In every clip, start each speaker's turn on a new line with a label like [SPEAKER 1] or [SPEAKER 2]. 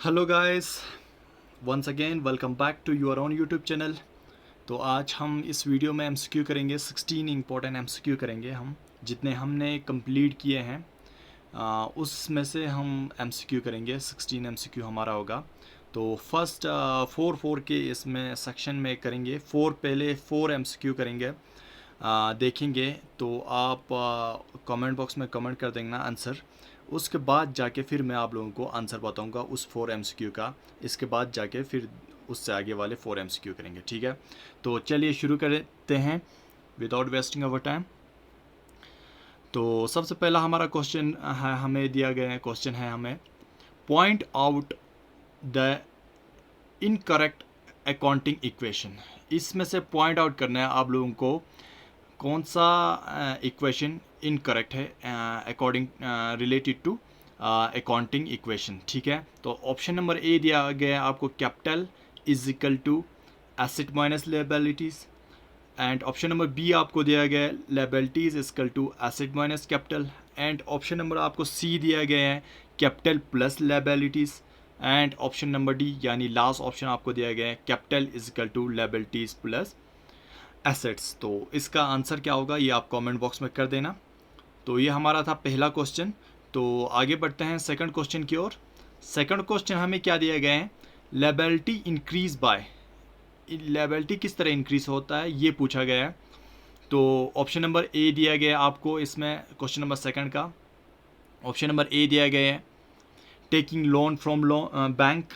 [SPEAKER 1] Hello guys, once again welcome back to your own YouTube channel. तो आज हम इस वीडियो में एमसीक्यू करेंगे। 16 इंपॉर्टेंट एमसीक्यू करेंगे हम, जितने हमने कंप्लीट किए हैं उसमें से हम एमसीक्यू करेंगे। 16 एमसीक्यू हमारा होगा। तो फर्स्ट फोर के इसमें सेक्शन में करेंगे। पहले 4 एमसीक्यू करेंगे, देखेंगे। तो आप कमेंट बॉक्स में कमेंट कर देना आंसर। उसके बाद जाके फिर मैं आप लोगों को आंसर बताऊंगा उस 4 एमसीक्यू का। इसके बाद जाके फिर उससे आगे वाले 4 एमसीक्यू करेंगे, ठीक है। तो चलिए शुरू करते हैं विदाउट वेस्टिंग अवर टाइम। तो सबसे पहला हमारा क्वेश्चन है, हमें दिया गया क्वेश्चन है, हमें point out the incorrect accounting equation. इसमें से पॉइंट आउट करना है आप लोगों को कौन सा इक्वेशन इनकरेक्ट है according related to accounting equation, ठीक है। तो ऑप्शन नंबर ए दिया गया है आपको, capital is equal to asset minus liabilities. And option number B आपको दिया गया है liabilities is equal to asset minus capital. And option number आपको सी दिया गया है capital plus liabilities. And option number D यानी लास्ट ऑप्शन आपको दिया गया है capital is equal to liabilities plus assets. तो इसका आंसर क्या होगा ये आप कमेंट बॉक्स में कर देना। तो ये हमारा था पहला क्वेश्चन। तो आगे बढ़ते हैं सेकंड क्वेश्चन की ओर। सेकंड क्वेश्चन हमें क्या दिया गया है, लायबिलिटी इंक्रीज बाय। लायबिलिटी किस तरह इंक्रीज होता है ये पूछा गया है। तो ऑप्शन नंबर ए दिया गया है आपको इसमें, क्वेश्चन नंबर सेकंड का ऑप्शन नंबर ए दिया गया है taking loan from bank.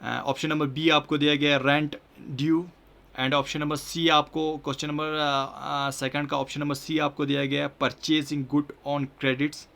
[SPEAKER 1] Option number B आपको दिया गया है rent due. And option number C आपको, क्वेश्चन नंबर सेकंड का ऑप्शन नंबर सी आपको दिया गया है purchasing good on credits.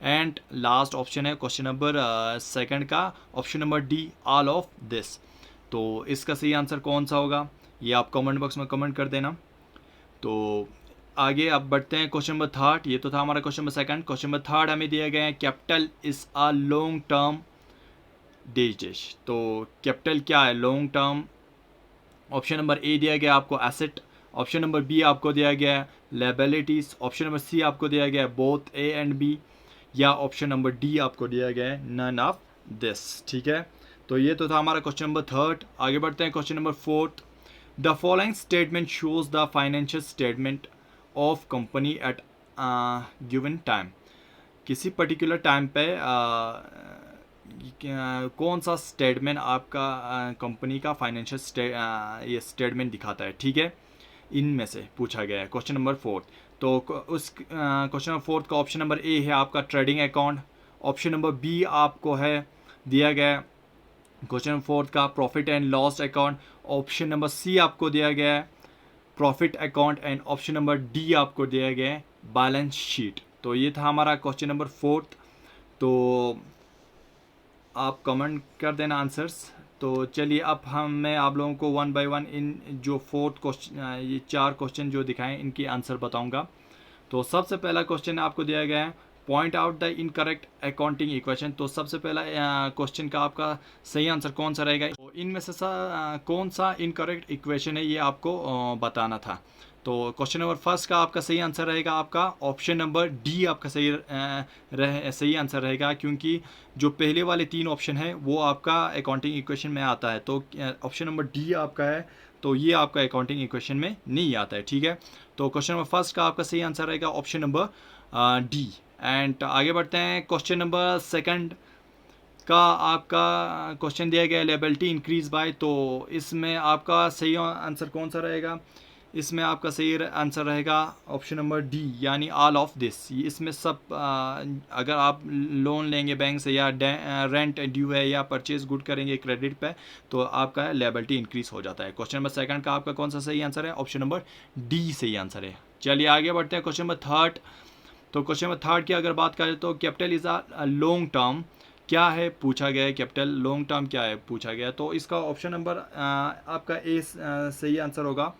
[SPEAKER 1] And last option है क्वेश्चन नंबर सेकंड का option number D all of this. तो इसका सही आंसर कौन सा होगा ये आप कमेंट बॉक्स में कमेंट कर देना। तो आगे अब बढ़ते हैं क्वेश्चन नंबर थर्ड। ये तो था हमारा question number second. Question number third हमें दिया गया है capital is a long term days. तो कैपिटल क्या है, long term. Option number A दिया गया आपको एसेट। ऑप्शन नंबर बी आपको दिया गया है लायबिलिटीज। ऑप्शन नंबर सी आपको दिया गया है बोथ ए एंड बी। या ऑप्शन नंबर डी आपको दिया गया है नन ऑफ दिस, ठीक है। तो ये तो था हमारा क्वेश्चन नंबर थर्ड। आगे बढ़ते हैं question number fourth. The following statement shows the financial statement of company at given time. किसी पर्टिकुलर टाइम पे कौन सा स्टेटमेंट आपका कंपनी का फाइनेंशियल ये स्टेटमेंट दिखाता है, ठीक है। इनमें से पूछा गया है क्वेश्चन नंबर फोर्थ। तो उस क्वेश्चन नंबर फोर्थ का ऑप्शन नंबर ए है आपका trading account. Option number B आपको है दिया गया है क्वेश्चन नंबर फोर्थ का profit and loss account. Option number C आपको दिया गया है profit account. And option number D आपको दिया गया है बैलेंस शीट। तो ये था हमारा क्वेश्चन नंबर फोर्थ। तो आप कमेंट कर देना आंसर्स। तो चलिए अब मैं आप लोगों को वन बाय वन इन जो फोर्थ क्वेश्चन, ये 4 क्वेश्चन जो दिखाएं इनकी आंसर बताऊंगा। तो सबसे पहला क्वेश्चन आपको दिया गया है point out the incorrect accounting equation. तो सबसे पहला क्वेश्चन का आपका सही आंसर कौन सा रहेगा, तो इनमें से कौन सा इनकरेक्ट इक्वेशन है ये आपको बताना था। तो क्वेश्चन नंबर फर्स्ट का आपका सही आंसर रहेगा आपका ऑप्शन नंबर डी आपका सही आंसर रहेगा, क्योंकि जो पहले वाले 3 ऑप्शन है वो आपका अकाउंटिंग इक्वेशन में आता है। तो ऑप्शन नंबर डी आपका है, तो ये आपका अकाउंटिंग इक्वेशन में नहीं आता है, ठीक है। तो क्वेश्चन नंबर फर्स्ट का आपका सही आंसर रहेगा ऑप्शन नंबर डी। एंड आगे बढ़ते हैं क्वेश्चन नंबर सेकंड का आपका क्वेश्चन दिया गया है लायबिलिटी इंक्रीज बाय। तो इसमें आपका सही आंसर कौन सा रहेगा, इसमें आपका सही आंसर रहेगा ऑप्शन नंबर डी यानी ऑल ऑफ दिस। इसमें सब अगर आप लोन लेंगे बैंक से या रेंट ड्यू है या परचेज गुड करेंगे क्रेडिट पे तो आपका लायबिलिटी इंक्रीज हो जाता है। क्वेश्चन नंबर सेकंड का आपका कौन सा सही आंसर है, ऑप्शन नंबर डी सही आंसर है। चलिए आगे बढ़ते हैं क्वेश्चन नंबर थर्ड। तो क्वेश्चन नंबर थर्ड की अगर बात करें तो capital is a long term क्या है पूछा गया है, कैपिटल लॉन्ग टर्म क्या है पूछा गया। तो इसका ऑप्शन नंबर आपका ए सही आंसर होगा।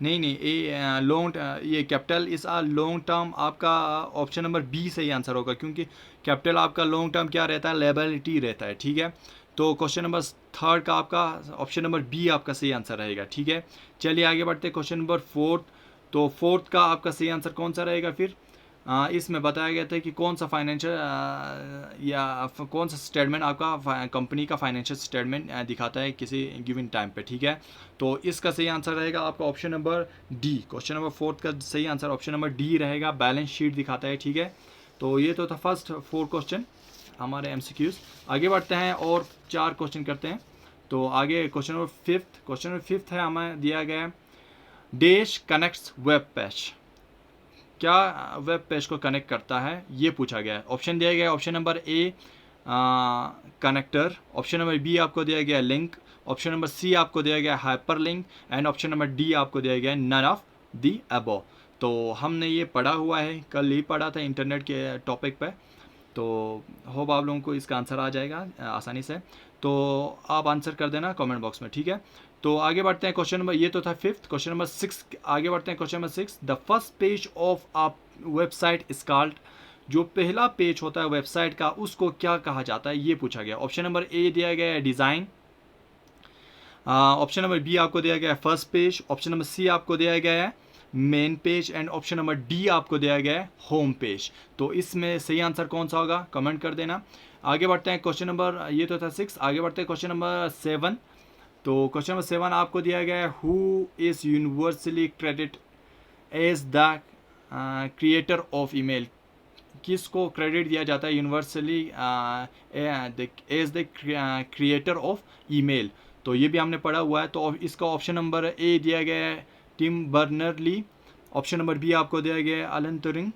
[SPEAKER 1] नहीं ए लॉन्ग, ये capital is a long term आपका ऑप्शन नंबर बी सही आंसर होगा, क्योंकि कैपिटल आपका लॉन्ग टर्म क्या रहता है, लायबिलिटी रहता है, ठीक है। तो क्वेश्चन नंबर थर्ड का आपका ऑप्शन नंबर बी आपका सही आंसर रहेगा, ठीक है। चलिए आगे बढ़ते हैं क्वेश्चन नंबर फोर्थ। तो फोर्थ का आपका सही आंसर कौन सा रहेगा फिर, इसमें बताया गया था कि कौन सा फाइनेंशियल या कौन सा स्टेटमेंट आपका कंपनी का फाइनेंशियल स्टेटमेंट दिखाता है किसी गिवन टाइम पे, ठीक है। तो इसका सही आंसर रहेगा आपका option number D. Question number 4 का सही आंसर ऑप्शन नंबर डी रहेगा, बैलेंस शीट दिखाता है, ठीक है। तो ये तो था फर्स्ट 4 क्वेश्चन हमारे एमसीक्यूज। आगे बढ़ते हैं और 4 क्वेश्चन करते हैं। तो आगे क्वेश्चन नंबर 5, क्वेश्चन नंबर 5 है, हमें दिया गया डैश कनेक्ट्स वेब पेज, क्या वेब पेज को कनेक्ट करता है ये पूछा गया है। ऑप्शन दिया गया है, option number A connector, option number B आपको दिया गया लिंक, ऑप्शन नंबर सी आपको दिया गया hyper link, and option number D आपको दिया गया नन ऑफ दी अबव। तो हमने ये पढ़ा हुआ है, कल ही पढ़ा था इंटरनेट के टॉपिक पे, तो होप आप लोगों को इसका आंसर आ जाएगा आसानी से। तो आप आंसर कर देना कमेंट बॉक्स में, ठीक है। तो आगे बढ़ते हैं क्वेश्चन नंबर, ये तो था 5th, क्वेश्चन नंबर 6 आगे बढ़ते हैं। Question number 6, the first page of a website is called, जो पहला पेज होता है वेबसाइट का उसको क्या कहा जाता है ये पूछा गया। ऑप्शन नंबर ए दिया गया है डिज़ाइन, ऑप्शन नंबर बी आपको दिया गया है first page, option number C आपको दिया गया है main page, and option number D आपको दिया गया है होम पेज। तो इसमें सही आंसर कौन सा होगा कमेंट कर देना। आगे बढ़ते हैं क्वेश्चन नंबर, ये तो था 6, आगे बढ़ते हैं क्वेश्चन नंबर 7। तो क्वेश्चन नंबर 7 आपको दिया गया है who is universally credit as the creator of email, किसको क्रेडिट दिया जाता है universally as the creator of email. तो ये भी हमने पढ़ा हुआ है। तो इसका ऑप्शन नंबर ए दिया गया है Tim Berners Lee, option number B आपको दिया गया है Alan Turing,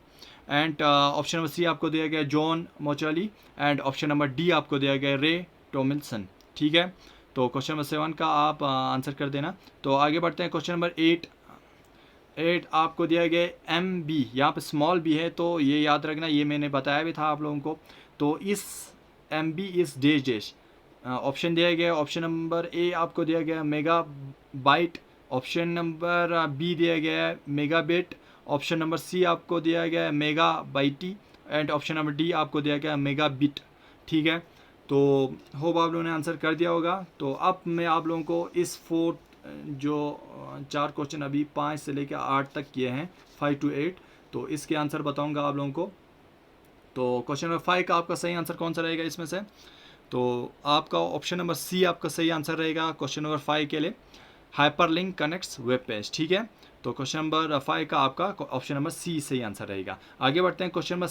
[SPEAKER 1] and option number C आपको दिया गया है जॉन मोचाली, एंड ऑप्शन नंबर डी आपको दिया गया है रे टॉमिल्सन, ठीक है। तो क्वेश्चन नंबर 7 का आप आंसर कर देना। तो आगे बढ़ते हैं क्वेश्चन नंबर 8 आपको दिया गया एम बी, यहाँ पे स्मॉल बी है तो ये याद रखना, ये मैंने बताया भी था आप लोगों को। तो इस M B is dash dash option दिया गया, ऑप्शन नंबर ए आपको दिया गया megabyte, option number B दिया गया है megabit, option number C आपको दिया गया है megabyte, and option number D आपको दिया गया है मेगा बिट, ठीक है। तो होप आप लोगों ने आंसर कर दिया होगा। तो अब मैं आप लोगों को इस 4 जो 4 क्वेश्चन अभी 5 से लेकर 8 तक किए हैं, 5 to 8, तो इसके आंसर बताऊंगा आप लोगों को। तो क्वेश्चन नंबर 5 का आपका सही आंसर कौन सा रहेगा इसमें से, तो आपका ऑप्शन नंबर सी आपका सही आंसर रहेगा क्वेश्चन नंबर 5 के लिए, हाइपरलिंक कनेक्ट्स वेब पेज, ठीक है। तो क्वेश्चन नंबर 5 का आपका ऑप्शन नंबर सी सही आंसर रहेगा। आगे बढ़ते हैं क्वेश्चन नंबर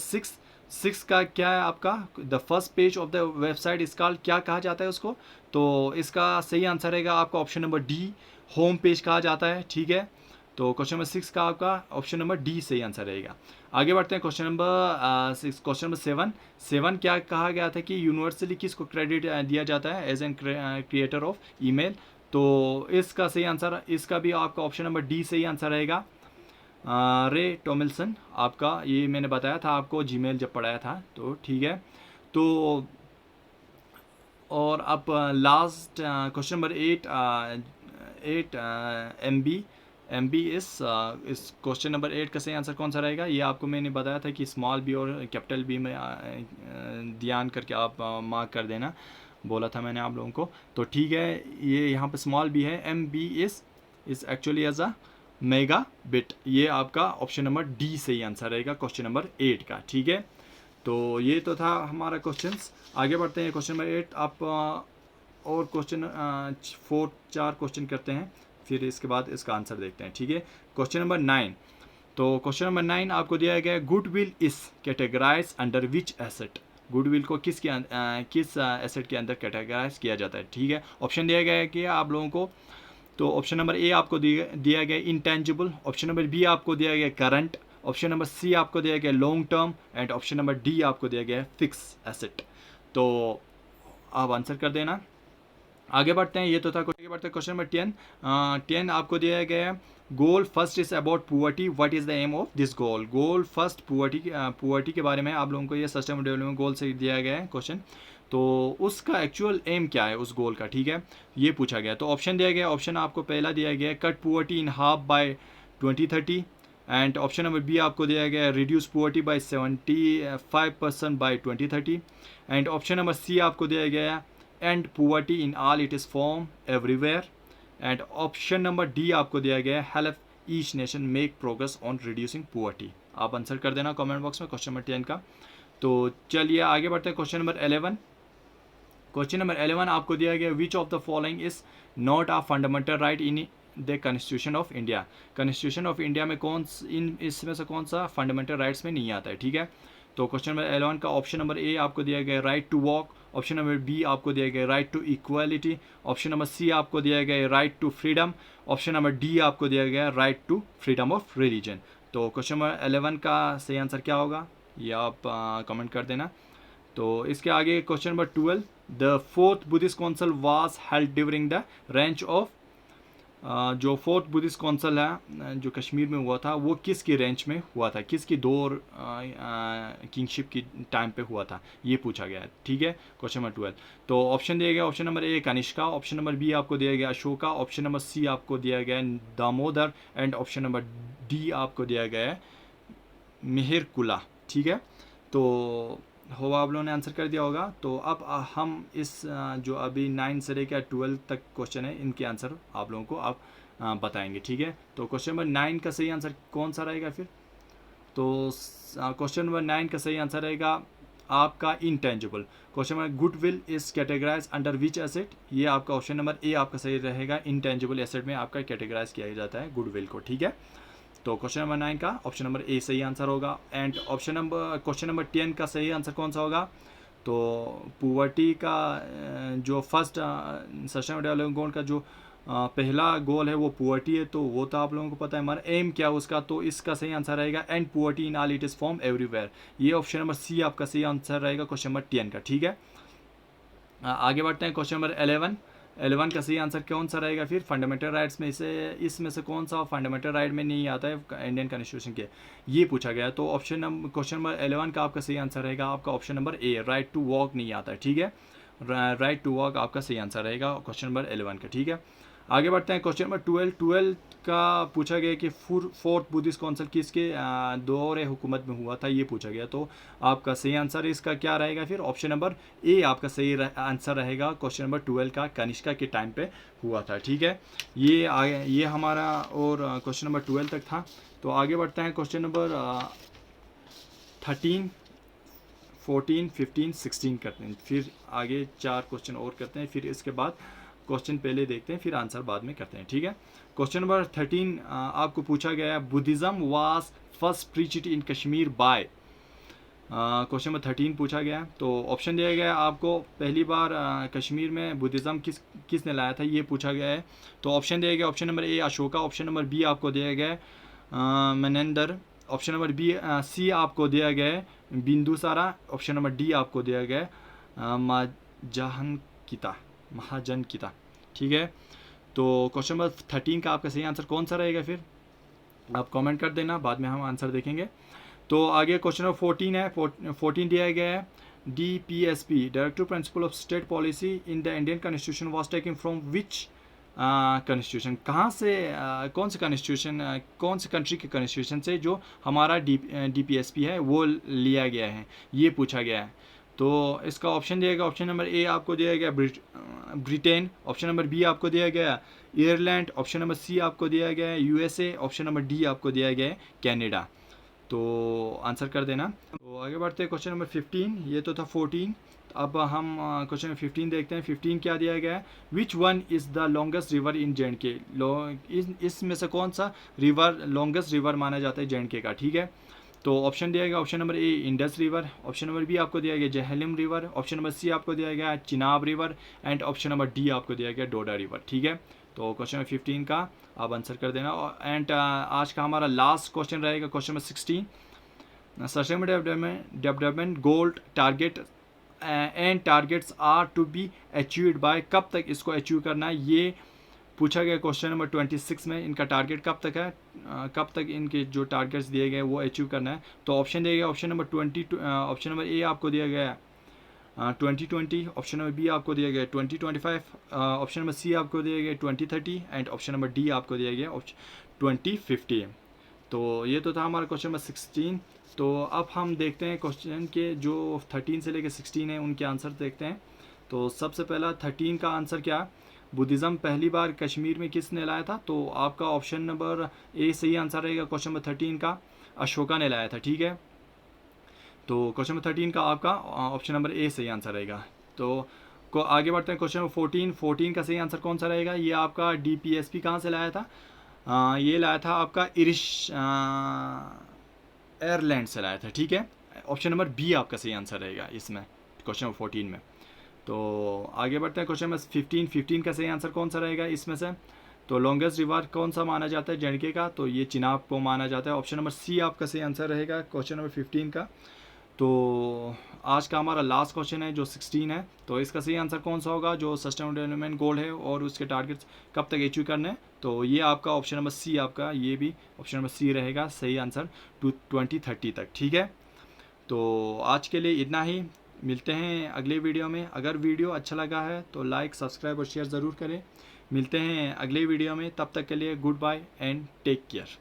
[SPEAKER 1] 6 का क्या है आपका, the first page of the website इस कॉल्ड, क्या कहा जाता है उसको। तो इसका सही आंसर रहेगा आपका option number D, home page कहा जाता है, ठीक है। तो क्वेश्चन नंबर 6 का आपका ऑप्शन नंबर डी सही आंसर रहेगा। आगे बढ़ते हैं क्वेश्चन नंबर 6, क्वेश्चन नंबर 7 क्या कहा गया था कि यूनिवर्सली किसको क्रेडिट दिया जाता है as an creator of email. तो इसका सही आंसर, इसका भी आपका ऑप्शन नंबर डी सही आंसर रहेगा रे टॉमिल्सन, आपका ये मैंने बताया था आपको जीमेल जब पढ़ाया था, तो ठीक है। तो और अब last question number 8 M B इस क्वेश्चन नंबर 8 का सही आंसर कौन सा रहेगा, ये आपको मैंने बताया था कि स्मॉल बी और कैपिटल बी में ध्यान करके आप मार्क कर देना, बोला था मैंने आप लोगों को। तो ठीक है, ये यहाँ पे स्मॉल बी है, M B is actually as a megabit, ये आपका ऑप्शन नंबर डी सही आंसर रहेगा क्वेश्चन नंबर 8 का, ठीक है। तो ये तो था हमारा क्वेश्चंस। आगे बढ़ते हैं क्वेश्चन नंबर 8, आप और क्वेश्चन 4 क्वेश्चन करते हैं, फिर इसके बाद इसका आंसर देखते हैं, ठीक है। क्वेश्चन नंबर 9, तो क्वेश्चन नंबर 9 आपको दिया गया है goodwill is categorize under which asset, goodwill को किस एसेट के अंदर कैटेगराइज किया जाता है, ठीक है। ऑप्शन दिया गया है कि आप लोगों को, तो ऑप्शन नंबर ए आपको दिया गया इंटेंजिबल, ऑप्शन नंबर बी आपको दिया गया करंट, ऑप्शन नंबर सी आपको दिया गया long term, and option number D आपको दिया गया फिक्स एसेट। तो आप आंसर कर देना। आगे बढ़ते हैं, ये तो था। आगे बढ़ते हैं क्वेश्चन नंबर 10 आपको दिया गया है goal first is about poverty, what is the aim of this goal. Goal first poverty के बारे में आप लोगों को ये सस्टेनेबल डेवलपमेंट गोल से दिया गया है क्वेश्चन, तो उसका एक्चुअल एम क्या है उस गोल का, ठीक है, ये पूछा गया। तो ऑप्शन दिया गया, ऑप्शन आपको पहला दिया गया है cut poverty in half by 2030, and option number B आपको दिया गया है reduce poverty by 75% by 2030, and option number C आपको दिया गया है end poverty in all its form everywhere, and option number D आपको दिया गया है help each nation make progress on reducing poverty. आप आंसर कर देना कमेंट बॉक्स में क्वेश्चन नंबर 10 का। तो चलिए आगे बढ़ते हैं क्वेश्चन नंबर 11। क्वेश्चन नंबर 11 आपको दिया गया, which of the following is not a fundamental right in the constitution of India. Constitution of India में इसमें से कौन सा फंडामेंटल राइट्स में नहीं आता है, ठीक है। तो क्वेश्चन नंबर 11 का ऑप्शन नंबर ए आपको दिया गया right to walk, option number B आपको दिया गया right to equality, option number C आपको दिया गया right to freedom, option number D आपको दिया गया right to freedom of religion. तो क्वेश्चन नंबर 11 का सही आंसर क्या होगा ये आप कमेंट कर देना। तो इसके आगे question number 12, the fourth Buddhist council was held during the range of, जो फोर्थ बुद्धिस्ट काउंसिल है जो कश्मीर में हुआ था वो किसकी रेंज में हुआ था, किसकी दौर किंगशिप की टाइम पे हुआ था, ये पूछा गया है, ठीक है। क्वेश्चन नंबर 12 तो ऑप्शन दिया गया, option number A Kanishka, option number B आपको दिया गया अशोका, ऑप्शन नंबर सी आपको दिया गया Damodar and option number D आपको दिया गया है मेहरकुला, ठीक है। तो हो आप लोगों ने आंसर कर दिया होगा। तो अब हम इस जो अभी 9 से लेकर 12 तक क्वेश्चन है इनके आंसर आप लोगों को आप बताएंगे, ठीक है। तो क्वेश्चन नंबर 9 का सही आंसर कौन सा रहेगा फिर, तो क्वेश्चन नंबर 9 का सही आंसर रहेगा आपका intangible. Question number goodwill is categorize under which asset, ये आपका ऑप्शन नंबर ए आपका सही रहेगा, इंटेंजिबल एसेट में आपका कैटेगराइज किया जाता है गुडविल को, ठीक है। तो क्वेश्चन नंबर 9 का ऑप्शन नंबर ए सही आंसर होगा। एंड क्वेश्चन नंबर 10 का सही आंसर कौन सा होगा, तो पुवर्टी का जो फर्स्ट सस्टेनेबल डेवलपमेंट गोल का जो पहला गोल है वो पुवर्टी है, तो वो तो आप लोगों को पता है हमारा एम क्या उसका, तो इसका सही आंसर रहेगा end poverty in all it is form everywhere, ये ऑप्शन नंबर सी आपका सही आंसर रहेगा क्वेश्चन नंबर 10 का, ठीक है। आगे बढ़ते हैं क्वेश्चन नंबर 11 का सही आंसर कौन सा रहेगा फिर, फंडामेंटल राइट्स में इसमें से कौन सा फंडामेंटल राइट में नहीं आता है इंडियन कॉन्स्टिट्यूशन के, ये पूछा गया। तो क्वेश्चन नंबर 11 का आपका सही आंसर रहेगा आपका option number A right to walk नहीं आता है, ठीक है। राइट टू वॉक आपका सही आंसर रहेगा क्वेश्चन नंबर 11 का, ठीक है। आगे बढ़ते हैं क्वेश्चन नंबर 12 का पूछा गया कि फोर्थ बुद्धिस्ट काउंसिल किसके दौर हुकूमत में हुआ था, ये पूछा गया। तो आपका सही आंसर इसका क्या रहेगा फिर, ऑप्शन नंबर ए आपका सही आंसर रहेगा क्वेश्चन नंबर 12 का कनिष्का के टाइम पे हुआ था, ठीक है। ये हमारा और क्वेश्चन नंबर 12 तक था। तो आगे बढ़ते हैं क्वेश्चन नंबर 13, 14, 15, 16 करते हैं, फिर आगे 4 क्वेश्चन और करते हैं, फिर इसके बाद क्वेश्चन पहले देखते हैं फिर आंसर बाद में करते हैं, ठीक है। क्वेश्चन नंबर 13 आपको पूछा गया है Buddhism was first preached in Kashmir by, question number 13 पूछा गया। तो ऑप्शन दिया गया आपको पहली बार कश्मीर में बुद्धिज़्म किसने लाया था, ये पूछा गया है। तो ऑप्शन दिया गया option number A Ashoka, option number B आपको दिया गया है Menander, option number B C आपको दिया गया है बिंदुसारा, ऑप्शन नंबर डी आपको दिया गया है महाजनकिता, ठीक है। तो क्वेश्चन नंबर 13 का आपका सही आंसर कौन सा रहेगा फिर, आप कमेंट कर देना, बाद में हम आंसर देखेंगे। तो आगे क्वेश्चन नंबर 14 है, 14 दिया गया है DPSP directive principle of state policy in the Indian constitution was taken from which constitution, कहाँ से कौन से कॉन्स्टिट्यूशन कौन से कंट्री के कॉन्स्टिट्यूशन से जो हमारा DPSP है वो लिया गया है, ये पूछा गया है। तो इसका ऑप्शन दिया गया, ऑप्शन नंबर ए आपको दिया गया ब्रिटेन, ऑप्शन नंबर बी आपको दिया गया आयरलैंड, ऑप्शन नंबर सी आपको दिया गया है USA, ऑप्शन नंबर डी आपको दिया गया है कनाडा। तो आंसर कर देना। तो आगे बढ़ते हैं क्वेश्चन नंबर 15, ये तो था 14, अब हम क्वेश्चन नंबर 15 देखते हैं। 15 क्या दिया गया है, which one is the longest river in JNK, इसमें से कौन सा रिवर लॉन्गेस्ट रिवर माना जाता है JNK का, ठीक है। तो ऑप्शन दिया गया option number A Indus river, option number B आपको दिया गया Jhelum river, option number C आपको दिया गया Chenab river and option number D आपको दिया गया डोडा रिवर, ठीक है। तो क्वेश्चन नंबर 15 का आप आंसर कर देना। एंड आज का हमारा लास्ट क्वेश्चन रहेगा question number 16, sustainable development goal target and targets are to be achieved by, कब तक इसको अचीव करना है, ये पूछा गया क्वेश्चन नंबर 26 में, इनका टारगेट कब तक है, कब तक इनके जो टारगेट्स दिए गए वो अचीव करना है। तो ऑप्शन दिया गया option number 20, option number A आपको दिया गया 2020, ऑप्शन नंबर बी आपको दिया गया 2025, ऑप्शन नंबर सी आपको दिया गया 2030 एंड ऑप्शन नंबर डी आपको दिया गया 2050। तो ये तो था हमारा क्वेश्चन नंबर 16। तो अब हम देखते हैं क्वेश्चन के जो 13 से लेकर 16 है उनके आंसर देखते हैं। तो सबसे पहला 13 का आंसर क्या, बुद्धिज़्म पहली बार कश्मीर में किसने लाया था, तो आपका ऑप्शन नंबर ए सही आंसर रहेगा क्वेश्चन नंबर 13 का अशोका ने लाया था, ठीक है। तो क्वेश्चन नंबर 13 का आपका ऑप्शन नंबर ए सही आंसर रहेगा। तो को आगे बढ़ते हैं, क्वेश्चन नंबर 14 का सही आंसर कौन सा रहेगा? ये आपका DPSP कहाँ से लाया था? ये लाया था आपका इरिश एयरलैंड से लाया था, ठीक है। ऑप्शन नंबर बी आपका सही आंसर रहेगा इसमें, क्वेश्चन नंबर 14 में। तो आगे बढ़ते हैं, क्वेश्चन नंबर 15 का सही आंसर कौन सा रहेगा इसमें से? तो लॉन्गेस्ट रिवर कौन सा माना जाता है JNK का? तो ये चिनाब को माना जाता है। ऑप्शन नंबर सी आपका सही आंसर रहेगा क्वेश्चन नंबर 15 का। तो आज का हमारा लास्ट क्वेश्चन है जो 16 है, तो इसका सही आंसर कौन सा होगा? जो सस्टेनेबल डेवलपमेंट गोल है और उसके टारगेट्स कब तक अचीव करने हैं? तो ये आपका ऑप्शन नंबर सी, आपका ये भी ऑप्शन नंबर सी रहेगा सही आंसर 2030 तक, ठीक है। तो आज के लिए इतना ही, मिलते हैं अगले वीडियो में। अगर वीडियो अच्छा लगा है तो लाइक, सब्सक्राइब और शेयर ज़रूर करें। मिलते हैं अगले वीडियो में, तब तक के लिए goodbye and take care.